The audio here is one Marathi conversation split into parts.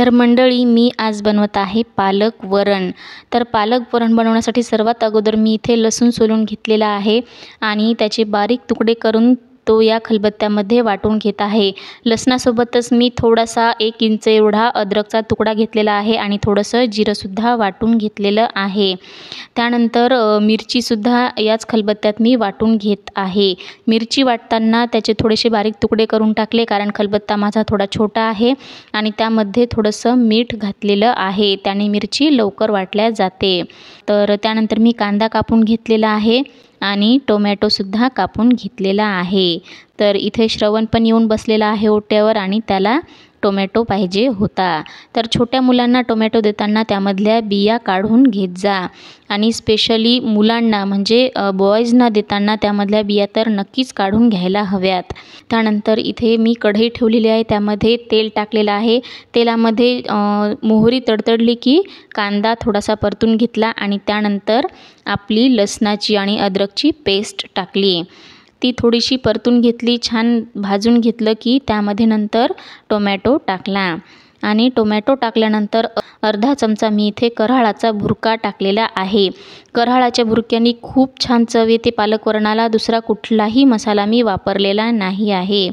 तर मंडळी, मी आज बनवत आहे पालक वरण। तर पालक वरण बनवण्यासाठी सर्वात अगोदर मी इथे लसूण सोलून घेतलेला आहे आणि त्याचे बारीक तुकडे करून तो या खलबत्त्यामध्ये वाटून घेत आहे। लसणासोबतच मी थोडासा 1 इंच एवढा अद्रकचा तुकडा घेतलेला आहे आणि थोडंसं जिरंसुद्धा वाटून घेतलेलं आहे। त्यानंतर मिरचीसुद्धा याच खलबत्त्यात मी वाटून घेत आहे। मिरची वाटताना त्याचे थोडेसे बारीक तुकडे करून टाकले, कारण खलबत्ता माझा थोडा छोटा आहे आणि त्यामध्ये थोडंसं मीठ घातलेलं आहे, त्याने मिरची लवकर वाटल्या जाते। तर त्यानंतर मी कांदा कापून घेतलेला आहे आणि टोमॅटोसुद्धा कापून घेतलेला आहे। तर इथे श्रवण पण येऊन बसलेला आहे ओट्यावर आणि त्याला टोमॅटो पाहिजे होता। तर छोट्या मुलांना टोमॅटो देताना त्यामधल्या बिया काढून घेत जा आणि स्पेशली मुलांना म्हणजे बॉयजना देताना त्यामधल्या बिया तर नक्कीच काढून घ्यायला हव्यात। त्यानंतर इथे मी कढई ठेवलेली आहे, त्यामध्ये तेल टाकलेलं आहे। तेलामध्ये मोहरी तडतडली की कांदा थोडासा परतून घेतला आणि त्यानंतर आपली लसणाची आणि अद्रकची पेस्ट टाकली। ती थोडीशी परतून घेतली, छान भाजून घेतलं की त्यामध्ये नंतर टोमॅटो टाकला आणि टोमॅटो टाकल्यानंतर अर्धा चमचा मी इथे कऱ्हाळाचा भुरका टाकलेला आहे। कऱ्हाळाच्या भुरक्याने खूप छान चव येते पालक वरणाला, दुसरा कुठलाही मसाला मी वापरलेला नाही आहे।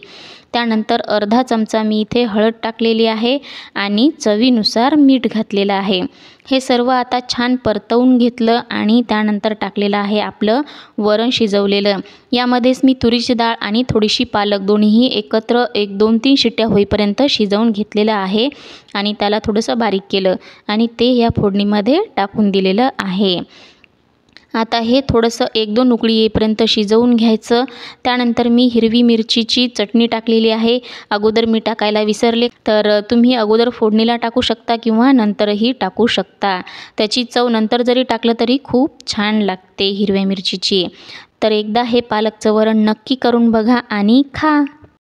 त्यानंतर अर्धा चमचा मी इथे हळद टाकलेली आहे आणि चवीनुसार मीठ घातलेलं आहे। हे सर्व आता छान परतवून घेतलं आणि त्यानंतर टाकलेलं आहे आपलं वरण शिजवलेलं। यामध्येच मी तुरीची डाळ आणि थोडीशी पालक दोन्हीही एकत्र 1-2-3 शिट्ट्या होईपर्यंत शिजवून घेतलेलं आहे आणि त्याला थोडंसं बारीक केलं आणि ते या फोडणीमध्ये टाकून दिलेलं आहे। आता हे थोडंसं 1-2 उकळी येईपर्यंत शिजवून घ्यायचं। त्यानंतर मी हिरवी मिरचीची चटणी टाकलेली आहे, अगोदर मी टाकायला विसरले, तर तुम्ही अगोदर फोडणीला टाकू शकता किंवा नंतरही टाकू शकता। त्याची चव नंतर जरी टाकलं तरी खूप छान लागते हिरव्या मिरचीची। तर एकदा हे पालकचं वरण नक्की करून बघा आणि खा।